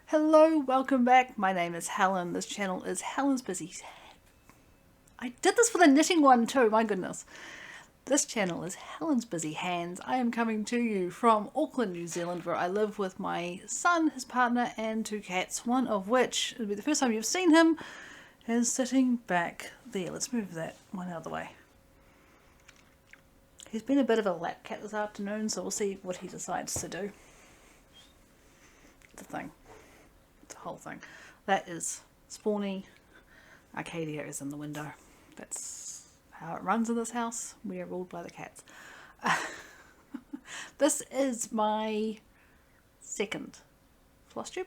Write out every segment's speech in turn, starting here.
Hello, welcome back. My name is Helen. This channel is Helen's Busy. I did this for the knitting one too, my goodness. This channel is Helen's Busy Hands. I am coming to you from Auckland, New Zealand, where I live with my son, his partner, and two cats, one of which, it'll be the first time you've seen him, is sitting back there. Let's move that one out of the way. He's been a bit of a lap cat this afternoon, so we'll see what he decides to do. The thing. The whole thing. That is Spawny. Arcadia is in the window. That's how it runs in this house. We are ruled by the cats. This is my second FlossTube.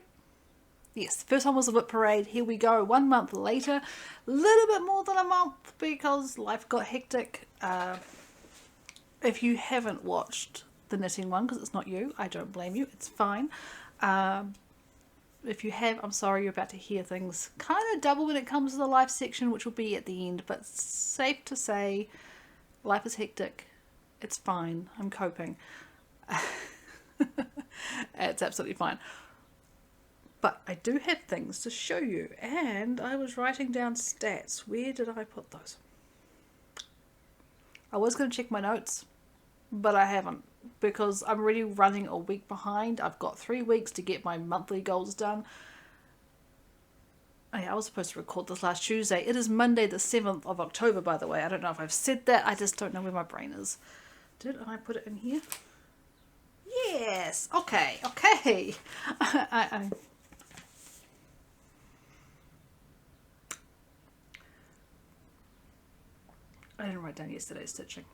Yes, the first one was the W.I.P. parade. Here we go, 1 month later. A little bit more than a month because life got hectic. If you haven't watched the knitting one, because it's not you, I don't blame you, it's fine. If you have, I'm sorry, you're about to hear things kind of double when it comes to the life section, which will be at the end, but safe to say, life is hectic. It's fine. I'm coping. It's absolutely fine. But I do have things to show you, and I was writing down stats. Where did I put those? I was going to check my notes, but I haven't, because I'm already running a week behind. I've got 3 weeks to get my monthly goals done. Oh yeah, I was supposed to record this last Tuesday. It is Monday the 7th of October, by the way. I don't know if I've said that. I just don't know where my brain is. Did I put it in here? Yes! Okay. I didn't write down yesterday's stitching.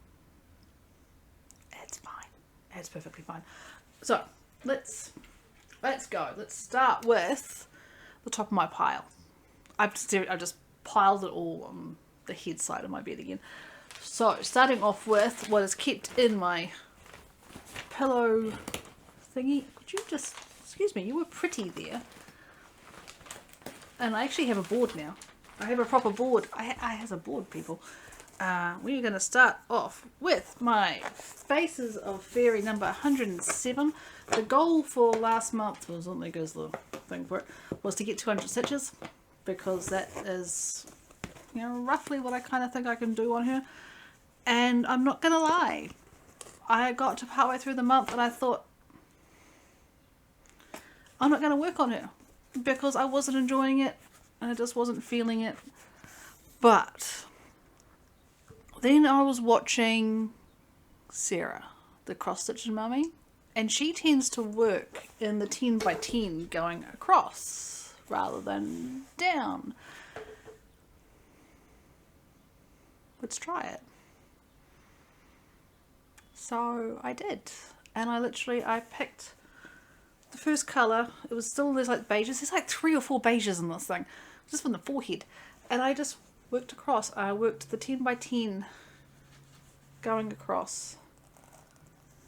It's fine. It's perfectly fine. So let's go. Let's start with the top of my pile. I've just piled it all on the head side of my bed again. So starting off with what is kept in my pillow thingy. Could you just excuse me? You were pretty there. And I actually have a board now. I have a proper board. I have a board, people. We're going to start off with my Faces of Faery number 107. The goal for last month was, there goes the thing for it, was to get 200 stitches, because that is, you know, roughly what I kind of think I can do on her. And I'm not going to lie, I got to partway through the month and I thought, I'm not going to work on her because I wasn't enjoying it and I just wasn't feeling it. But then I was watching Sarah, the cross-stitching mummy, and she tends to work in the 10 by 10 going across rather than down. Let's try it. So I did, and I picked the first colour. It was still, there's like beiges, there's like 3 or 4 beiges in this thing, just from the forehead, and I just worked across. I worked the 10 by 10 going across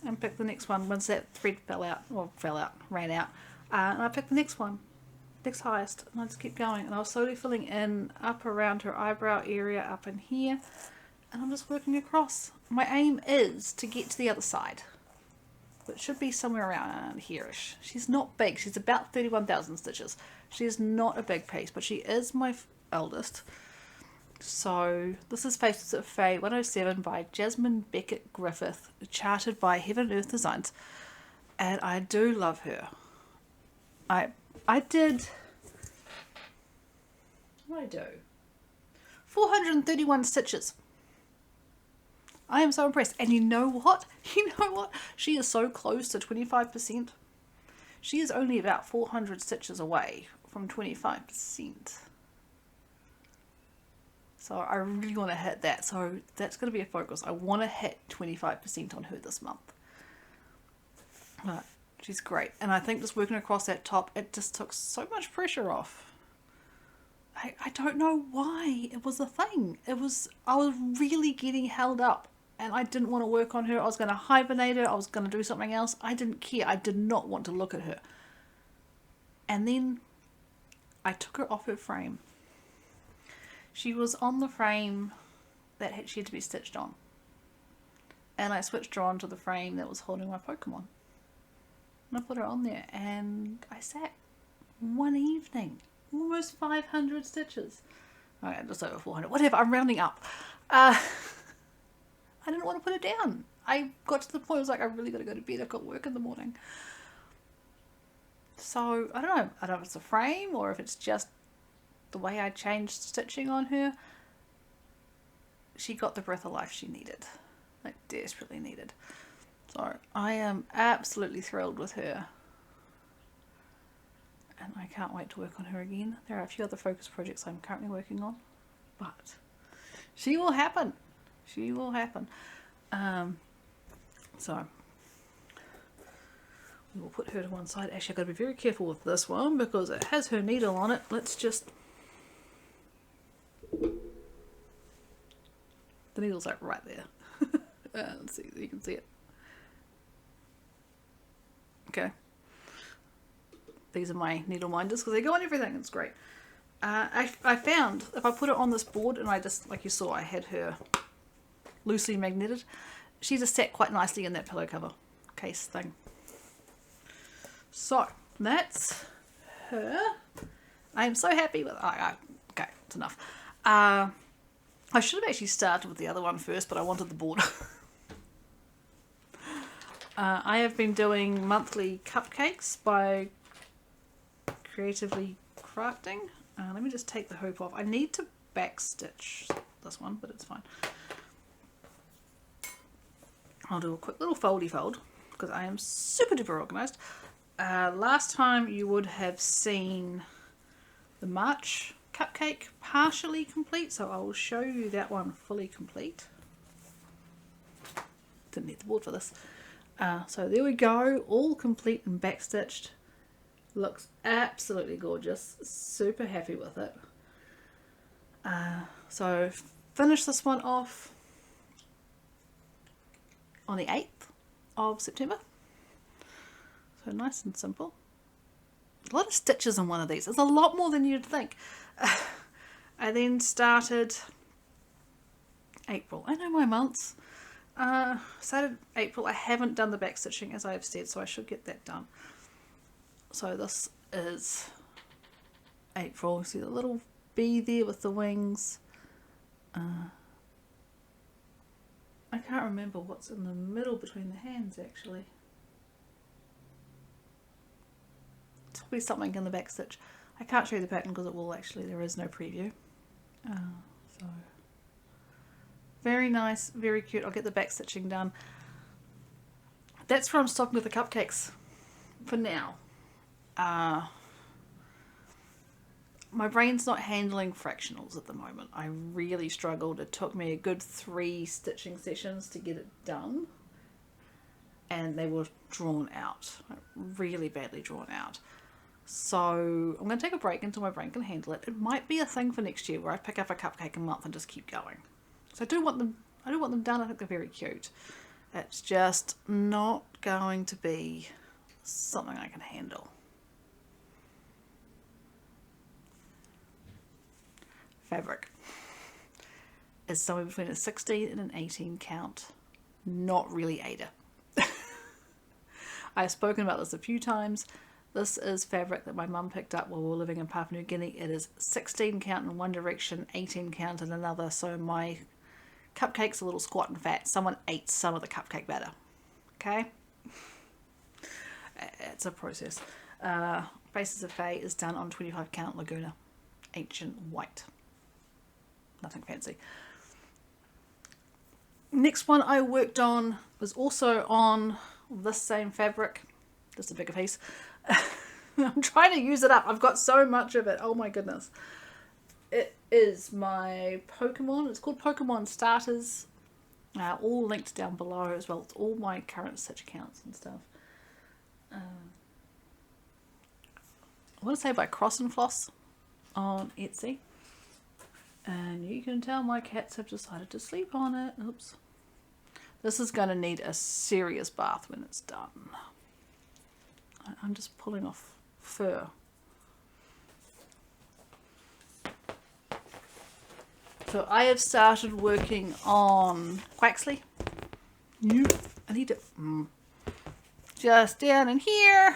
and picked the next one once that thread ran out, and I picked the next one, next highest, and I just kept going, and I was slowly filling in up around her eyebrow area, up in here, and I'm just working across. My aim is to get to the other side, which should be somewhere around here-ish. She's not big, she's about 31,000 stitches. She is not a big piece, but she is my eldest. So this is Faces of Faery 107 by Jasmine Becket-Griffith, charted by Heaven and Earth Designs, and I do love her. I did, what did I do? 431 stitches. I am so impressed, and you know what? She is so close to 25%. She is only about 400 stitches away from 25%. So I really want to hit that. So that's going to be a focus. I want to hit 25% on her this month. But she's great. And I think just working across that top, it just took so much pressure off. I don't know why it was a thing. I was really getting held up. And I didn't want to work on her. I was going to hibernate her. I was going to do something else. I didn't care. I did not want to look at her. And then I took her off her frame. She was on the frame that she had to be stitched on. And I switched her onto the frame that was holding my Pokemon. And I put her on there and I sat one evening. Almost 500 stitches. Okay, just over 400. Whatever, I'm rounding up. I didn't want to put it down. I got to the point, I was like, I really got to go to bed. I've got work in the morning. So, I don't know. I don't know if it's a frame or if it's just the way I changed stitching on her. She got the breath of life she needed. Like, desperately needed. So, I am absolutely thrilled with her. And I can't wait to work on her again. There are a few other focus projects I'm currently working on. But she will happen. She will happen. So we will put her to one side. Actually, I've got to be very careful with this one because it has her needle on it. Let's just... The needle's like right there. Let's see, you can see it. Okay. These are my needle minders because they go on everything. It's great. I found if I put it on this board and I just, like you saw, I had her loosely magneted, she just sat quite nicely in that pillow cover case thing. So that's her. I am so happy with okay, it's enough. I should have actually started with the other one first, but I wanted the board. I have been doing monthly cupcakes by Creatively Crafting. Let me just take the hoop off. I need to backstitch this one, but it's fine. I'll do a quick little foldy fold because I am super duper organized. Last time you would have seen the March cupcake partially complete, so I will show you that one fully complete. Didn't need the board for this. So there we go, all complete and backstitched. Looks absolutely gorgeous. Super happy with it. So finish this one off on the 8th of September. So nice and simple. A lot of stitches on one of these. It's a lot more than you'd think. I then started April. I know my months. Started April. I haven't done the back stitching as I have said, so I should get that done. So this is April. See the little bee there with the wings. I can't remember what's in the middle between the hands actually. It's probably something in the back stitch. I can't show you the pattern because it will actually, there is no preview. So very nice, very cute. I'll get the back stitching done. That's where I'm stopping with the cupcakes for now. My brain's not handling fractionals at the moment. I really struggled. It took me a good 3 stitching sessions to get it done. And they were drawn out. Like really badly drawn out. So I'm going to take a break until my brain can handle it. It might be a thing for next year where I pick up a cupcake a month and just keep going. So I do want them done. I think they're very cute. It's just not going to be something I can handle. Fabric is somewhere between a 16 and an 18 count. Not really Ada. I've spoken about this a few times. This is fabric that my mum picked up while we were living in Papua New Guinea. It is 16 count in one direction, 18 count in another. So my cupcake's a little squat and fat. Someone ate some of the cupcake batter. Okay? It's a process. Faces of Fae is done on 25 count Laguna. Ancient white. Nothing fancy. Next one I worked on was also on this same fabric. Just a bigger piece. I'm trying to use it up. I've got so much of it. Oh my goodness. It is my Pokemon. It's called Pokemon Starters. All linked down below as well. It's all my current stitch accounts and stuff. I want to say by CrossNFloss on Etsy. And you can tell my cats have decided to sleep on it. Oops. This is going to need a serious bath when it's done. I'm just pulling off fur. So I have started working on Quaxley. I need to just down in here.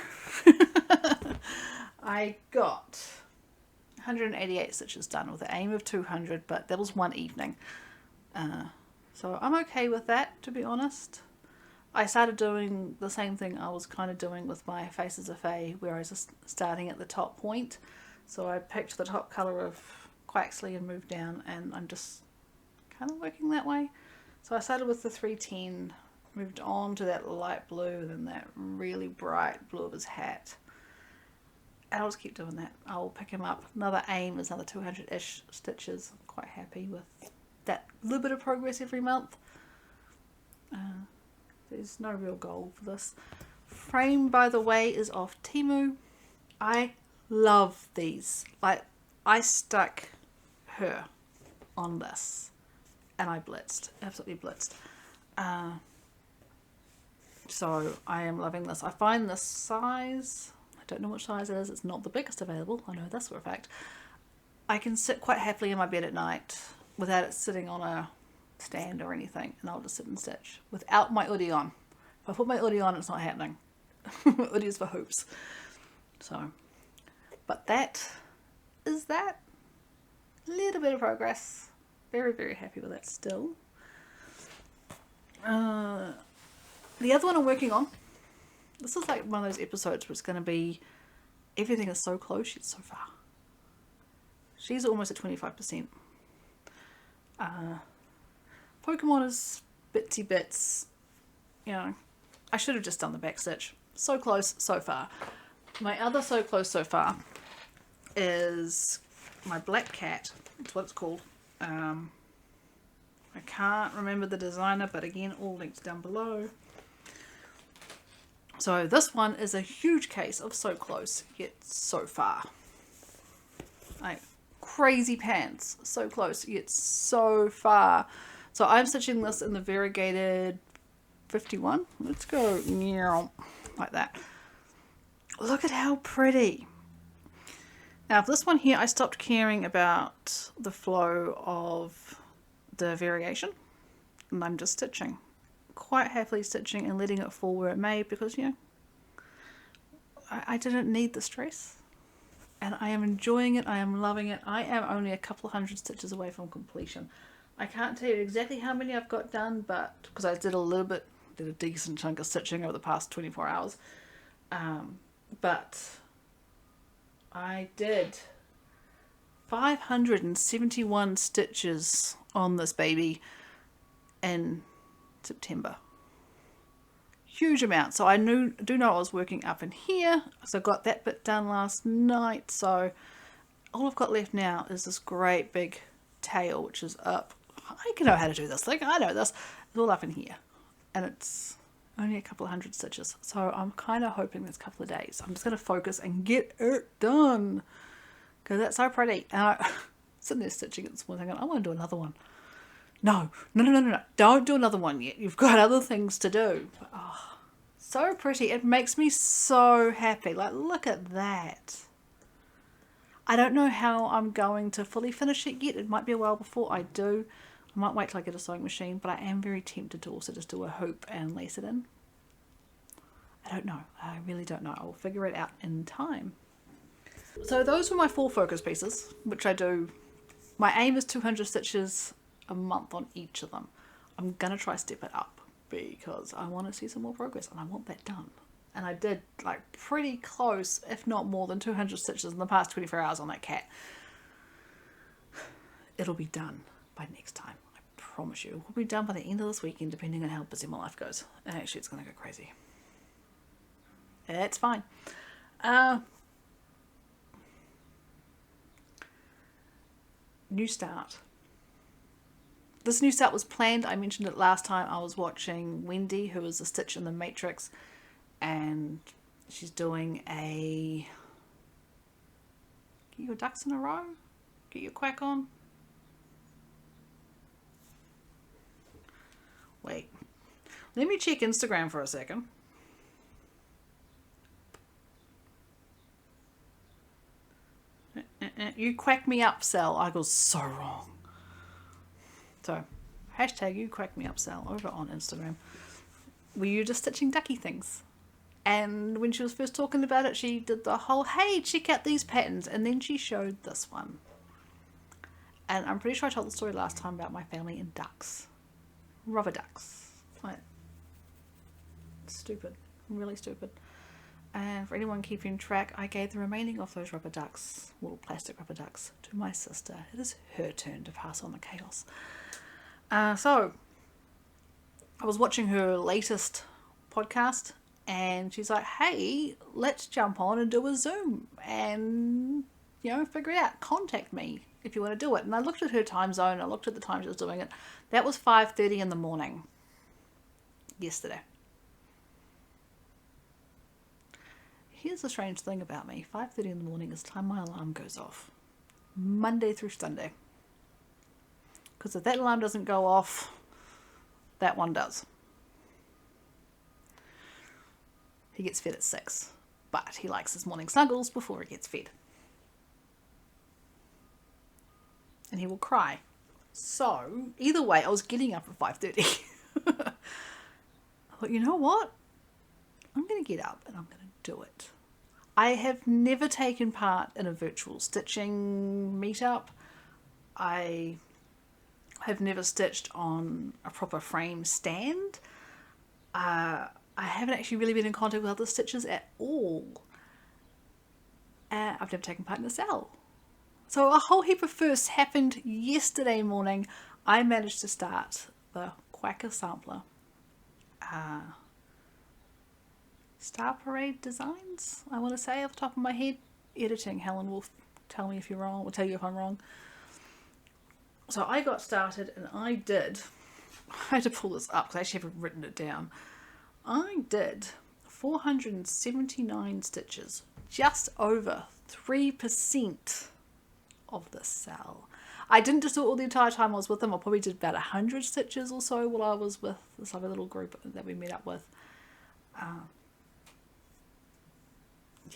I I got 188 stitches done with the aim of 200, but that was one evening. So I'm okay with that, to be honest. I started doing the same thing I was kind of doing with my Faces of Fae, where I was just starting at the top point. So I picked the top colour of Quaxley and moved down, and I'm just kind of working that way. So I started with the 310, moved on to that light blue, and then that really bright blue of his hat. And I'll just keep doing that. I'll pick him up. Another aim is another 200-ish stitches. I'm quite happy with that little bit of progress every month. There's no real goal for this. Frame, by the way, is off Temu. I love these. Like, I stuck her on this and I blitzed, absolutely blitzed. So I am loving this. I find this size, I don't know which size it is, it's not the biggest available, I know this for a fact. I can sit quite happily in my bed at night without it sitting on a stand or anything, and I'll just sit and stitch without my hoodie on. If I put my hoodie on, it's not happening. Hoodie is for hoops. So, but that is that. A little bit of progress. Very, very happy with that still. The other one I'm working on, this is like one of those episodes where it's going to be, everything is so close yet so far. She's almost at 25%. Pokemon is bitsy bits, you know. I should have just done the back stitch. So close so far. My other so close so far is my black cat. That's what it's called. I can't remember the designer, but again, all links down below. So this one is a huge case of so close yet so far. Like crazy pants, so close yet so far. So I'm stitching this in the variegated 51. Let's go like that. Look at how pretty. Now for this one here, I stopped caring about the flow of the variegation, and I'm just stitching, quite happily stitching and letting it fall where it may, because you know, I didn't need the stress, and I am enjoying it. I am loving it. I am only a couple of hundred stitches away from completion. I can't tell you exactly how many I've got done, but because I did a decent chunk of stitching over the past 24 hours, but I did 571 stitches on this baby in September. Huge amount. So I do know I was working up in here, so I got that bit done last night. So all I've got left now is this great big tail, which is up. I know how to do this thing. I know this. It's all up in here, and it's only a couple of hundred stitches. So I'm kind of hoping this couple of days I'm just going to focus and get it done, because that's so pretty. And I sitting there stitching it this morning thinking, I want to do another one. No, don't do another one yet. You've got other things to do. But, oh, so pretty. It makes me so happy. Like, look at that. I don't know how I'm going to fully finish it yet. It might be a while before I do. I might wait till I get a sewing machine, but I am very tempted to also just do a hoop and lace it in. I don't know. I really don't know. I'll figure it out in time. So those were my 4 focus pieces, which I do. My aim is 200 stitches a month on each of them. I'm going to try step it up because I want to see some more progress and I want that done. And I did like pretty close, if not more than 200 stitches in the past 24 hours on that cat. It'll be done by next time. I promise you. It will be done by the end of this weekend, depending on how busy my life goes. And actually, it's going to go crazy. It's fine. New start. This new start was planned. I mentioned it last time. I was watching Wendy, who is a Stitch in the Matrix, and she's doing a get your ducks in a row, get your quack on. Wait, let me check Instagram for a second. You quack me up, Sal. I go so wrong. So, hashtag you quack me up, Sal, over on Instagram. Were you just stitching ducky things? And when she was first talking about it, she did the whole, hey, check out these patterns. And then she showed this one. And I'm pretty sure I told the story last time about my family in ducks. Rubber ducks. Like, stupid. Really stupid. And for anyone keeping track, I gave the remaining of those rubber ducks, little plastic rubber ducks, to my sister. It is her turn to pass on the chaos. So, I was watching her latest podcast, and she's like, hey, let's jump on and do a Zoom and, you know, figure it out. Contact me if you want to do it. And I looked at her time zone. I looked at the time she was doing it. That was 5:30 in the morning yesterday. Here's the strange thing about me. 5:30 in the morning is the time my alarm goes off. Monday through Sunday. Because if that alarm doesn't go off, that one does. He gets fed at 6. But he likes his morning snuggles before he gets fed. And he will cry. So, either way, I was getting up at 5:30. I thought, you know what? I'm going to get up and I'm going to do it. I have never taken part in a virtual stitching meetup. I have never stitched on a proper frame stand. I haven't actually really been in contact with other stitchers at all. I've never taken part in a SAL. So a whole heap of firsts happened yesterday morning. I managed to start the Quacker Sampler. StarParadeDesigns, I want to say off the top of my head. Editing, Helen will tell me if you're wrong, will tell you if I'm wrong. So I got started and I had to pull this up because I actually haven't written it down. I did 479 stitches, just over 3% of the SAL. I didn't just do it all the entire time I was with them. I probably did about 100 stitches or so while I was with this other little group that we met up with.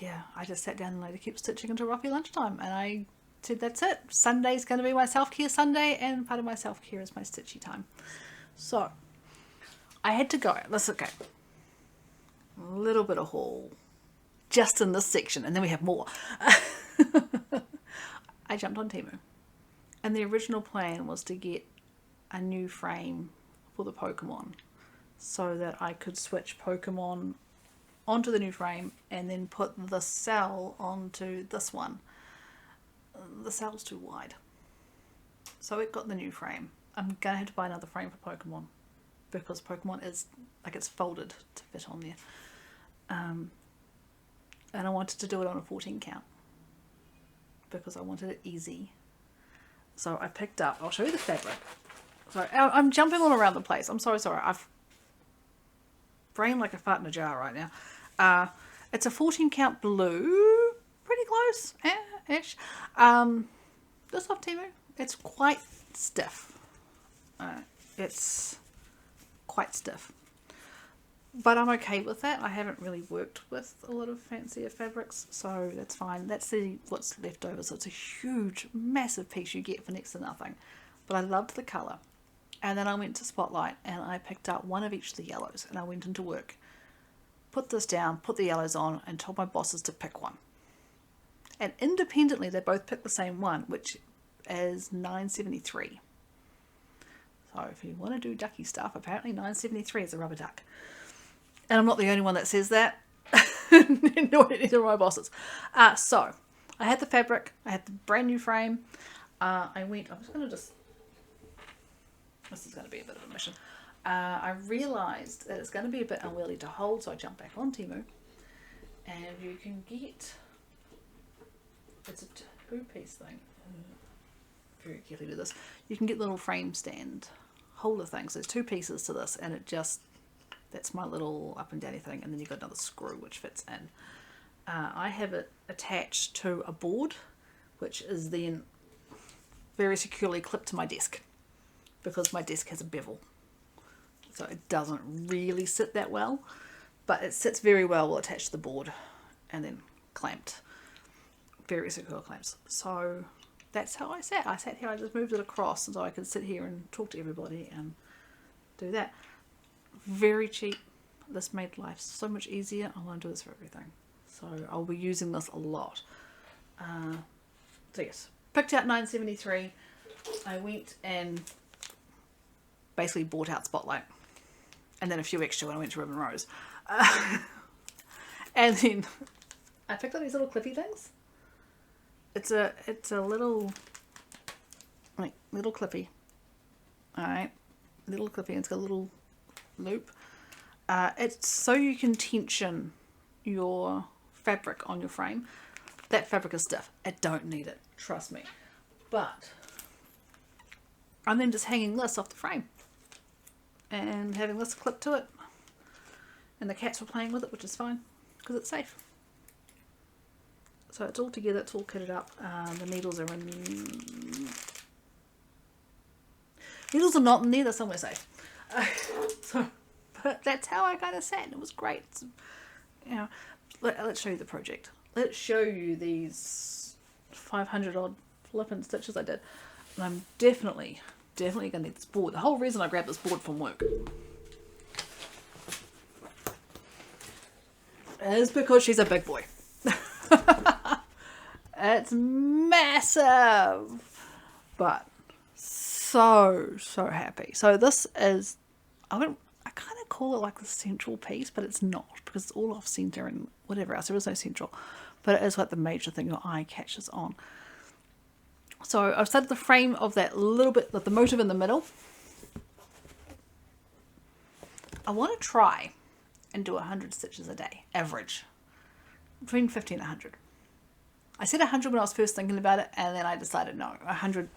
Yeah, I just sat down and later kept stitching until roughly lunchtime, and I said that's it. Sunday's going to be my self-care Sunday, and part of my self-care is my stitchy time. So I had to go. Let's okay. A little bit of haul just in this section, and then we have more. I jumped on Temu, and the original plan was to get a new frame for the Pokemon so that I could switch Pokemon onto the new frame and then put the SAL onto this one. The SAL's too wide, so it got the new frame. I'm gonna have to buy another frame for Pokemon because Pokemon is like it's folded to fit on there, and I wanted to do it on a 14 count because I wanted it easy. So I picked up, I'll show you the fabric. Sorry, I'm jumping all around the place. I'm so sorry. I've brain like a fart in a jar right now. It's a 14 count blue, pretty close ish. This off Temu. It's quite stiff. It's quite stiff, but I'm okay with that. I haven't really worked with a lot of fancier fabrics, so that's fine. That's what's left over. So it's a huge, massive piece you get for next to nothing. But I loved the colour. And then I went to Spotlight and I picked up one of each of the yellows and I went into work. Put this down, put the yellows on, and told my bosses to pick one. And independently, they both picked the same one, which is 973. So if you want to do ducky stuff, apparently 973 is a rubber duck. And I'm not the only one that says that. Neither are my bosses. So I had the fabric, I had the brand new frame. I'm just going to this is going to be a bit of a mission. I realised that it's going to be a bit unwieldy to hold, so I jumped back on Temu. And you can get, it's a 2-piece thing. Very carefully do this. You can get little frame stand holder things. There's 2 pieces to this, and it just, that's my little up and downy thing, and then you've got another screw which fits in. I have it attached to a board, which is then very securely clipped to my desk, because my desk has a bevel. So it doesn't really sit that well, but it sits very well attached to the board and then clamped. Very secure clamps. So that's how I sat. I sat here, I just moved it across so I could sit here and talk to everybody and do that. Very cheap This made life so much easier. I want to do this for everything. So I'll be using this a lot. So yes, picked out 973. I went and basically bought out Spotlight. And then a few extra when I went to Ribbon Rose. And then I picked up these little clippy things. It's a little, like, little clippy. Alright. Little clippy, and it's got a little loop. It's so you can tension your fabric on your frame. That fabric is stiff. I don't need it, trust me. But I'm then just hanging this off the frame and having this clip to it, and the cats were playing with it, which is fine because it's safe. So it's all together, it's all kitted up. The needles are in. Needles are not in there, they're somewhere safe. So, but that's how I kind of sat. It was great. It's, you know, let's show you the project. Let's show you these 500 odd flippin' stitches I did. And I'm definitely going to need this board. The whole reason I grabbed this board from work is because she's a big boy. It's massive, but so happy. So this is, I kind of call it like the central piece, but it's not, because it's all off center and whatever else. There is no central, but it is like the major thing your eye catches on. So I've started the frame of that little bit, the motive in the middle. I want to try and do 100 stitches a day, average, between 50 and 100. I said 100 when I was first thinking about it, and then I decided no, 100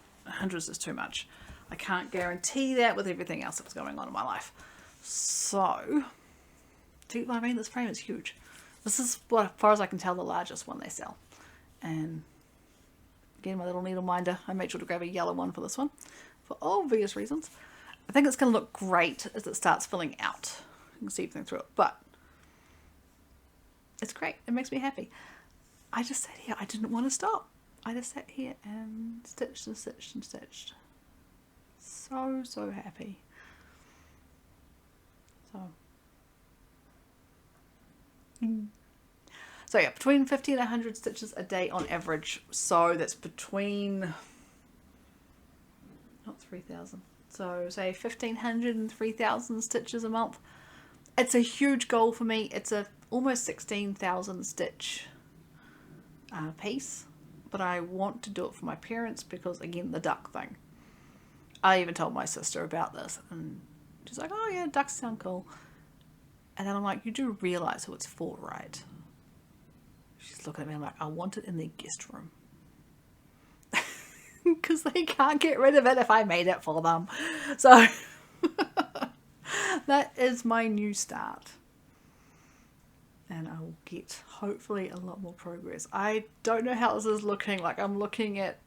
is just too much. I can't guarantee that with everything else that's going on in my life. So, I mean, this frame is huge. This is, what, as far as I can tell, the largest one they sell. And again, my little needle minder, I made sure to grab a yellow one for this one, for obvious reasons. I think it's going to look great as it starts filling out. You can see everything through it, but it's great. It makes me happy. I just sat here. I didn't want to stop. I just sat here and stitched and stitched and stitched. So happy. So yeah, between 50 and 100 stitches a day on average. So that's between, not 3,000. So say 1,500 and 3,000 stitches a month. It's a huge goal for me. It's a almost 16,000 stitch piece, but I want to do it for my parents because, again, the duck thing. I even told my sister about this, and she's like, oh yeah, ducks sound cool. And then I'm like, you do realise who it's for, right? She's looking at me, I'm like, I want it in their guest room. Because they can't get rid of it if I made it for them. So that is my new start. And I will get, hopefully, a lot more progress. I don't know how this is looking. Like, I'm looking at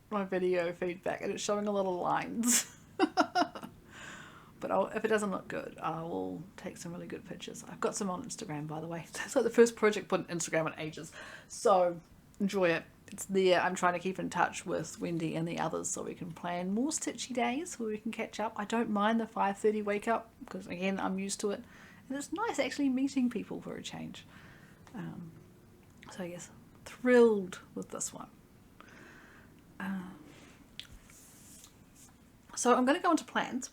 my video feedback and it's showing a lot of lines. But if it doesn't look good, I will take some really good pictures. I've got some on Instagram, by the way. It's like the first project put on Instagram in ages. So, enjoy it. It's there. I'm trying to keep in touch with Wendy and the others so we can plan more stitchy days where we can catch up. I don't mind the 5:30 wake up because, again, I'm used to it. And it's nice actually meeting people for a change. So yes, thrilled with this one. So I'm going to go into plans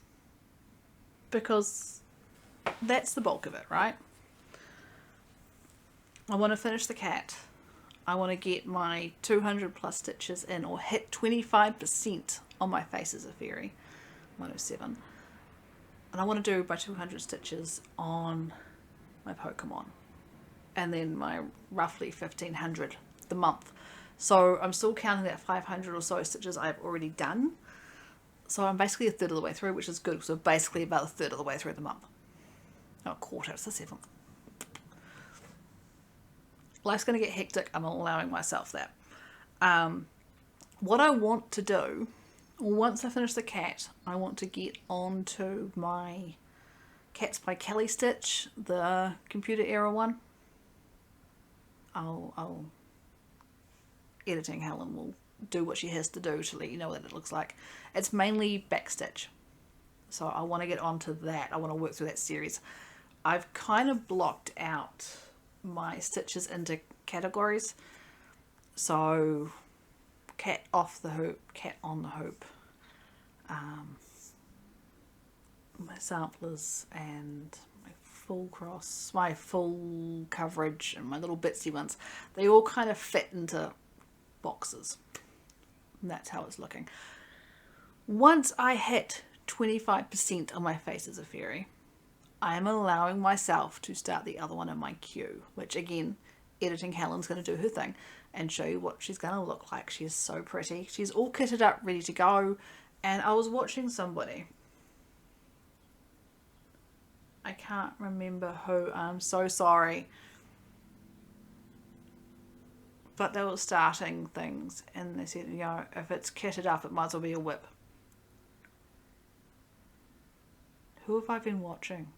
because that's the bulk of it, right? I want to finish the cat. I want to get my 200 plus stitches in, or hit 25% on my face as a fairy, 107. And I want to do my 200 stitches on my Pokemon. And then my roughly 1,500 the month. So I'm still counting that 500 or so stitches I've already done. So I'm basically a third of the way through, which is good. So basically about a third of the way through the month. Not a quarter, it's the 7th. Life's going to get hectic. I'm allowing myself that. What I want to do, once I finish the cat, I want to get onto my Cats by Kelly stitch, the computer error one. I'll editing Helen will do what she has to do to let you know what it looks like. It's mainly back stitch, so I want to get onto that. I want to work through that series. I've kind of blocked out my stitches into categories. So cat off the hoop, cat on the hoop, my samplers and my full cross, my full coverage and my little bitsy ones, they all kind of fit into boxes. And that's how it's looking. Once I hit 25% on my faces of Faery, I am allowing myself to start the other one in my queue, which again, editing Helen's going to do her thing and show you what she's going to look like. She is so pretty. She's all kitted up, ready to go. And I was watching somebody, I can't remember who, I'm so sorry, but they were starting things and they said, you know, if it's kitted up, it might as well be a WIP. Who have I been watching?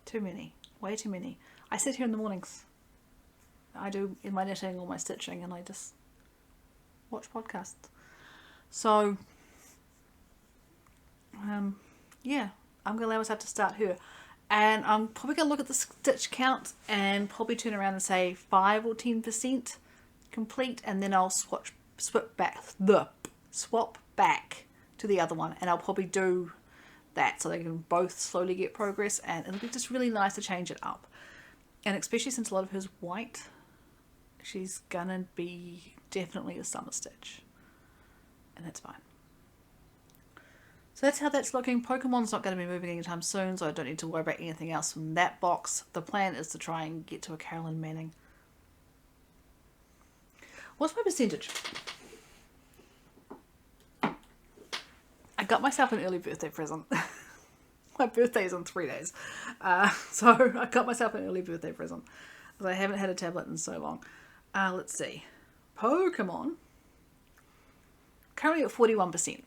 Too many. Way too many. I sit here in the mornings. I do in my knitting or my stitching and I just watch podcasts. So, yeah, I'm going to allow myself to start her. And I'm probably going to look at the stitch count and probably turn around and say 5 or 10% complete. And then I'll swap back to the other one. And I'll probably do that so they can both slowly get progress. And it'll be just really nice to change it up. And especially since a lot of her's white, she's going to be definitely a summer stitch. And that's fine. So that's how that's looking. Pokemon's not going to be moving anytime soon, so I don't need to worry about anything else from that box. The plan is to try and get to a Carolyn Manning. What's my percentage? I got myself an early birthday present. My birthday is in 3 days. So I got myself an early birthday present because I haven't had a tablet in so long. Let's see. Pokemon. Currently at 41%.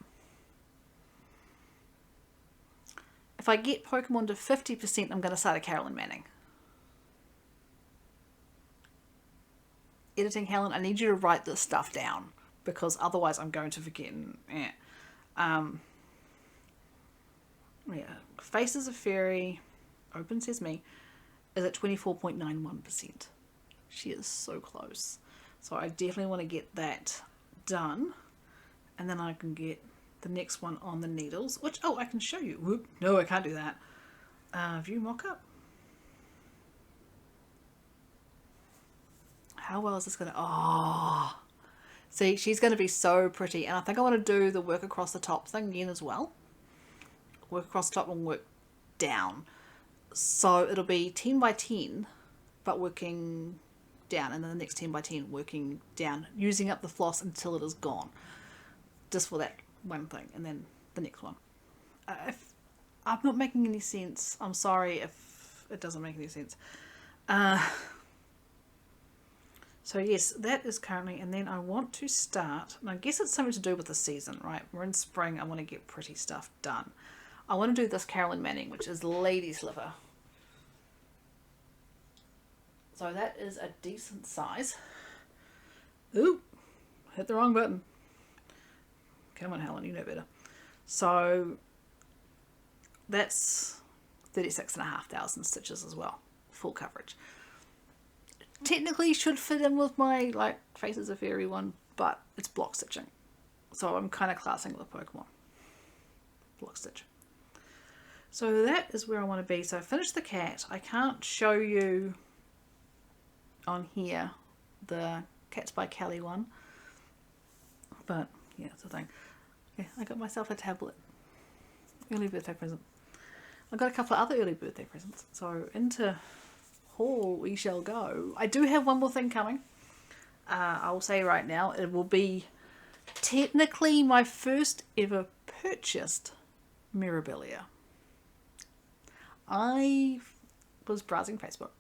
If I get Pokemon to 50%, I'm going to start a Carolyn Manning. Editing Helen, I need you to write this stuff down because otherwise I'm going to forget. Yeah. Faces of Faery, Open Sesame, is at 24.91%. She is so close. So I definitely want to get that done. And then I can get the next one on the needles, which, oh, I can show you. Whoop, no, I can't do that. View mock-up. How well is this going to... Oh, see, she's going to be so pretty. And I think I want to do the work across the top thing again as well. Work across the top and work down. So it'll be 10 by 10, but working down. And then the next 10 by 10 working down, using up the floss until it is gone. Just for that one thing, and then the next one. If I'm not making any sense, I'm sorry if it doesn't make any sense. So yes, that is currently, and then I want to start, and I guess it's something to do with the season, right? We're in spring, I want to get pretty stuff done. I want to do this Carolyn Manning, which is Lady Sliver. So that is a decent size. Ooh, hit the wrong button. Come on, Helen, you know better. So that's 36,500 stitches as well, full coverage. Technically should fit in with my like Faces of Faery one, but it's block stitching. So I'm kind of classing it with Pokemon. Block stitch. So that is where I want to be. So I finished the cat. I can't show you on here the Cats by Kelly one, but yeah, it's the thing. Yeah, I got myself a tablet. Early birthday present. I got a couple of other early birthday presents. So into haul we shall go. I do have one more thing coming. I will say right now, it will be technically my first ever purchased memorabilia. I was browsing Facebook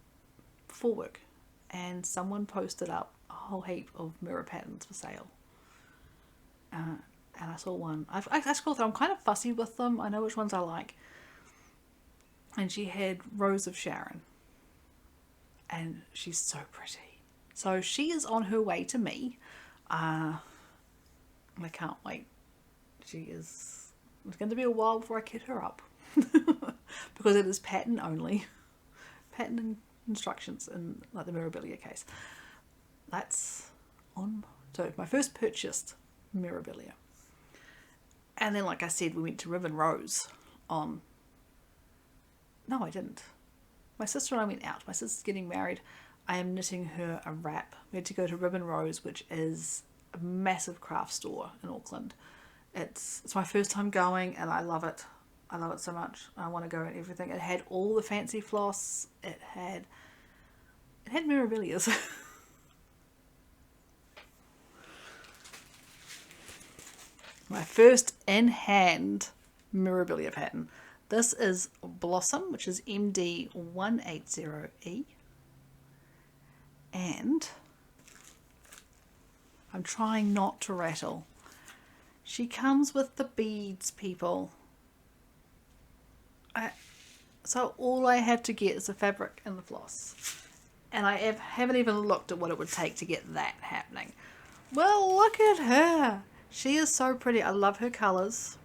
for work and someone posted up a whole heap of mirror patterns for sale. And I saw one. I scrolled through. I'm kind of fussy with them. I know which ones I like. And she had Rose of Sharon. And she's so pretty. So she is on her way to me. I can't wait. It's going to be a while before I get her up. because it is pattern only. Pattern instructions in like the Mirabilia case. That's on. So my first purchased Mirabilia. And then, like I said, we went to Ribbon Rose on... No, I didn't. My sister and I went out. My sister's getting married. I am knitting her a wrap. We had to go to Ribbon Rose, which is a massive craft store in Auckland. It's my first time going and I love it. I love it so much. I want to go and everything. It had all the fancy floss. It had Mirabilias. My first in-hand Mirabilia pattern. This is Blossom, which is MD180E. And I'm trying not to rattle. She comes with the beads, people. So all I have to get is the fabric and the floss. And I haven't even looked at what it would take to get that happening. Well, look at her. She is so pretty. I love her colours.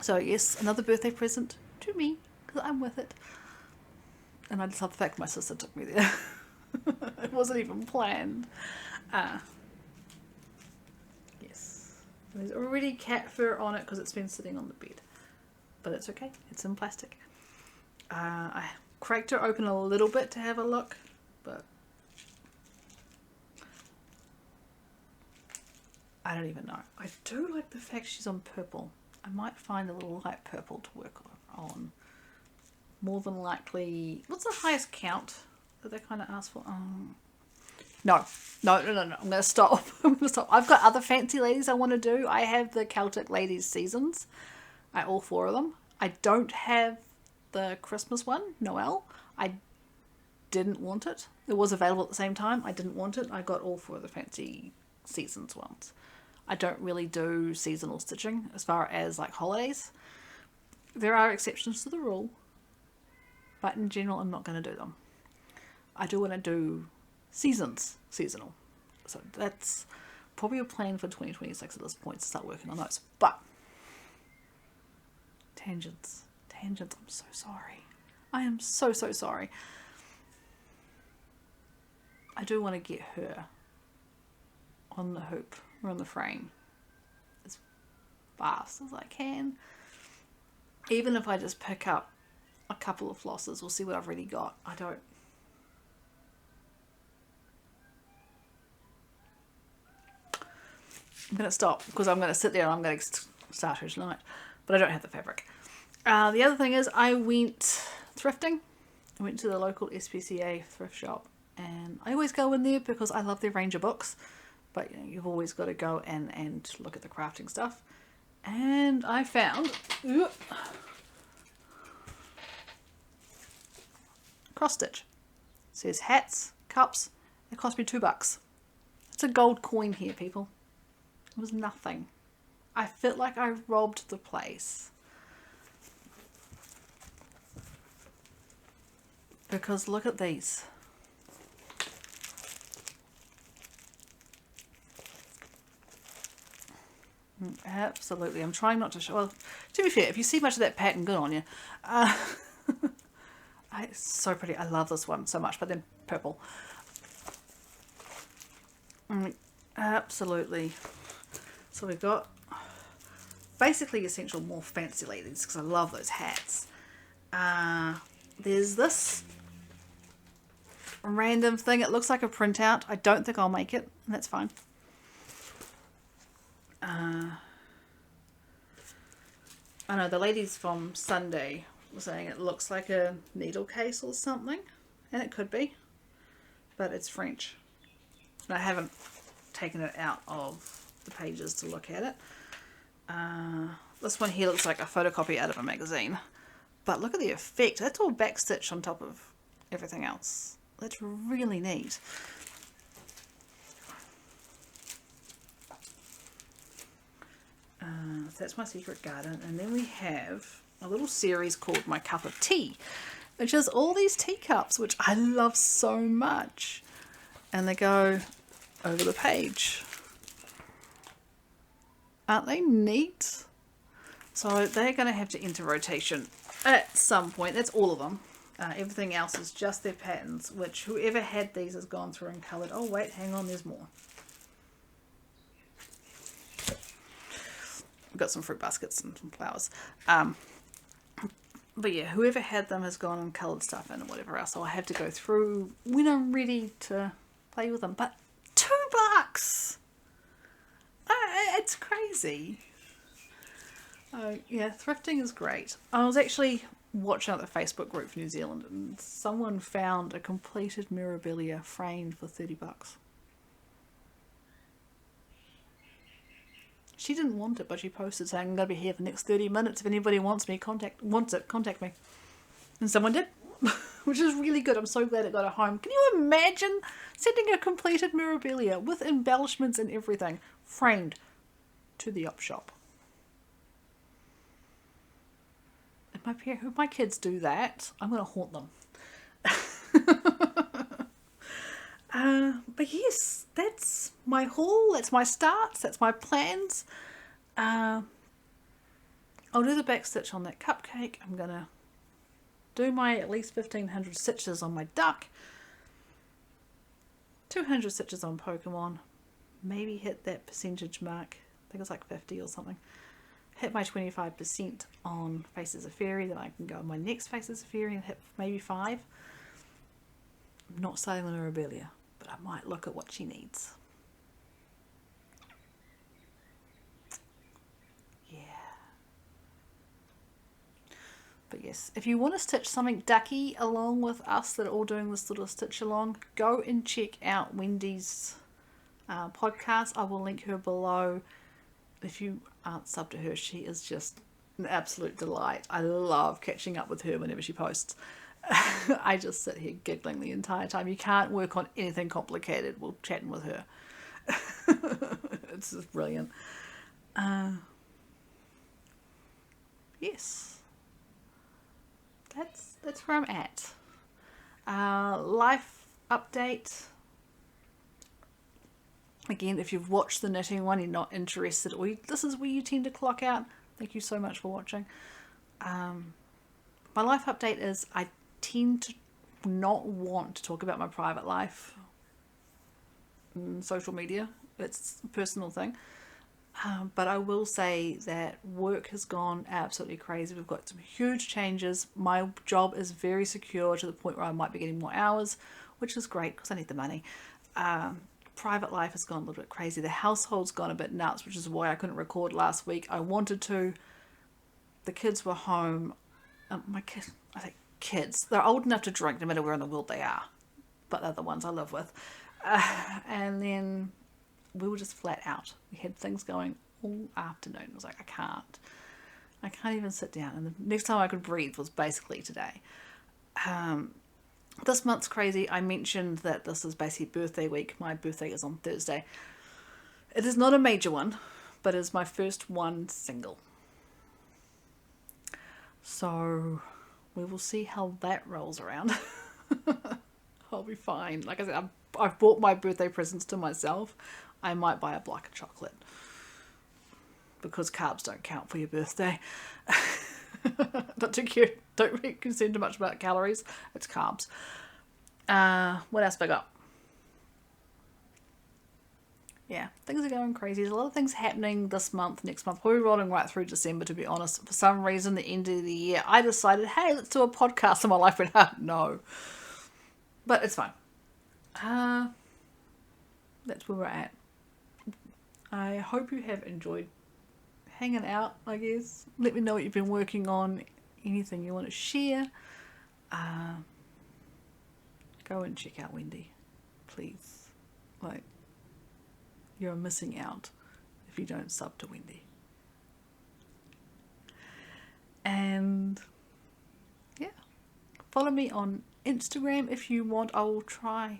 So yes, another birthday present to me, because I'm with it. And I just love the fact my sister took me there. It wasn't even planned. Yes. There's already cat fur on it because it's been sitting on the bed. But it's okay. It's in plastic. I cracked her open a little bit to have a look, but I don't even know. I do like the fact she's on purple. I might find a little light purple to work on. More than likely, what's the highest count that they kind of ask for? No. I'm going to stop. I've got other fancy ladies I want to do. I have the Celtic Ladies Seasons. All 4 of them. I don't have the Christmas one, Noel. I didn't want it. It was available at the same time. I didn't want it. I got all 4 of the fancy seasons ones. I don't really do seasonal stitching as far as like holidays. There are exceptions to the rule, but in general I'm not going to do them. I do want to do seasonal. So that's probably a plan for 2026 at this point, to start working on those. But tangents, I'm so sorry. I am so sorry. I do want to get her on the hoop or on the frame as fast as I can. Even if I just pick up a couple of flosses, we'll see what I've already got. I'm going to stop because I'm going to sit there and I'm going to start her tonight. But I don't have the fabric. The other thing is I went thrifting. I went to the local SPCA thrift shop. And I always go in there because I love their range of books. But you know, you've always got to go and look at the crafting stuff. And I found cross stitch. It says hats, cups. It cost me $2. It's a gold coin here, people. It was nothing. I felt like I robbed the place. Because look at these. Absolutely. I'm trying not to show. Well, to be fair, if you see much of that pattern, good on you. It's so pretty. I love this one so much. But then purple. Absolutely. So we've got basically essential more fancy ladies because I love those hats. There's this random thing. It looks like a printout. I don't think I'll make it, and that's fine. I know the ladies from Sunday were saying it looks like a needle case or something, and it could be, but it's French. And I haven't taken it out of the pages to look at it. This one here looks like a photocopy out of a magazine, but look at the effect. That's all backstitch on top of everything else. That's really neat. So that's my secret garden, and then we have a little series called My Cup of Tea, which is all these teacups, which I love so much, and they go over the page. Aren't they neat? So they're going to have to enter rotation at some point. That's all of them. Everything else is just their patterns, which whoever had these has gone through and coloured. Oh wait, hang on, there's more. I've got some fruit baskets and some flowers. But yeah, whoever had them has gone and coloured stuff in and whatever else. So I have to go through when I'm ready to play with them. But $2! It's crazy. Yeah, thrifting is great. I was actually watching out the Facebook group for New Zealand, and someone found a completed memorabilia framed for $30. She didn't want it, but she posted saying, I'm going to be here for the next 30 minutes. If anybody wants it, contact me. And someone did, which is really good. I'm so glad it got her home. Can you imagine sending a completed memorabilia with embellishments and everything framed to the op shop? If my kids do that, I'm going to haunt them. But yes, that's my haul, that's my starts, that's my plans. I'll do the back stitch on that cupcake. I'm going to do my at least 1500 stitches on my duck. 200 stitches on Pokemon. Maybe hit that percentage mark. I think it's like 50 or something. Hit my 25% on Faces of Faery, then I can go on my next Faces of Faery and hit maybe 5. I'm not starting the memorabilia, but I might look at what she needs. Yeah. But yes, if you want to stitch something ducky along with us that are all doing this little stitch along, go and check out Wendy's podcast. I will link her below. If you aren't subbed to her, she is just an absolute delight. I love catching up with her whenever she posts. I just sit here giggling the entire time. You can't work on anything complicated while chatting with her. It's just brilliant. Yes. That's where I'm at. Life update. Again, if you've watched the knitting one, you're not interested, or this is where you tend to clock out, thank you so much for watching. My life update is I tend to not want to talk about my private life on social media. It's a personal thing. But I will say that work has gone absolutely crazy. We've got some huge changes. My job is very secure to the point where I might be getting more hours, which is great because I need the money. Private life has gone a little bit crazy. The household's gone a bit nuts, which is why I couldn't record last week. I wanted to. The kids were home. My kids, I think kids, they're old enough to drink no matter where in the world they are, but they're the ones I live with. And then we were just flat out. We had things going all afternoon. I was like, I can't even sit down. And the next time I could breathe was basically today. This month's crazy. I mentioned that this is basically birthday week. My birthday is on Thursday. It is not a major one, but it is my first one single. So we will see how that rolls around. I'll be fine. Like I said, I've bought my birthday presents to myself. I might buy a block of chocolate because carbs don't count for your birthday. Not too cute. Don't really concern too much about calories. It's carbs. What else have I got? Yeah, things are going crazy. There's a lot of things happening this month, next month. Probably rolling right through December, to be honest. For some reason, the end of the year, I decided, hey, let's do a podcast, and my life went, no. But it's fine. That's where we're at. I hope you have enjoyed hanging out, I guess. Let me know what you've been working on. Anything you want to share. Go and check out Wendy, please. Like, you're missing out if you don't sub to Wendy. And yeah, follow me on Instagram if you want. I will try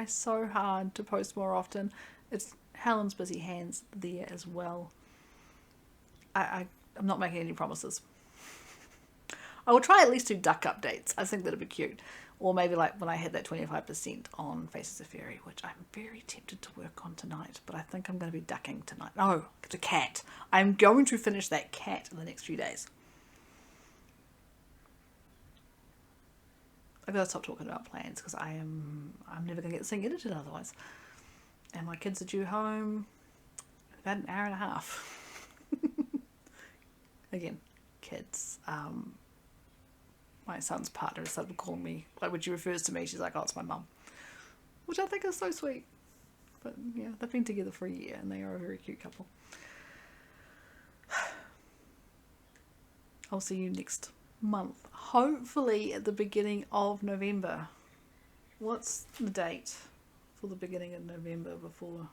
so hard to post more often. It's Helen's busy hands there as well. I'm not making any promises. I will try at least do duck updates. I think that'd be cute. Or maybe like when I hit that 25% on Faces of Faery, which I'm very tempted to work on tonight, but I think I'm going to be ducking tonight. No, it's a cat. I'm going to finish that cat in the next few days. I've got to stop talking about plans because I'm never going to get this thing edited otherwise. And my kids are due home in about an hour and a half. Again, kids. My son's partner has started calling me, like when she refers to me, she's like, oh, it's my mum. Which I think is so sweet. But yeah, they've been together for a year and they are a very cute couple. I'll see you next month. Hopefully at the beginning of November. What's the date for the beginning of November before?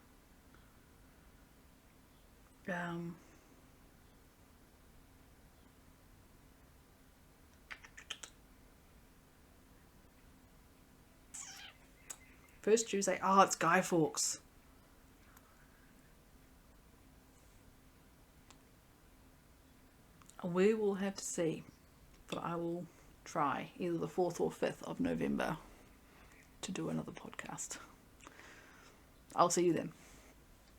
First Tuesday. Oh, it's Guy Fawkes. We will have to see. But I will try either the 4th or 5th of November to do another podcast. I'll see you then.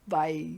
Bye.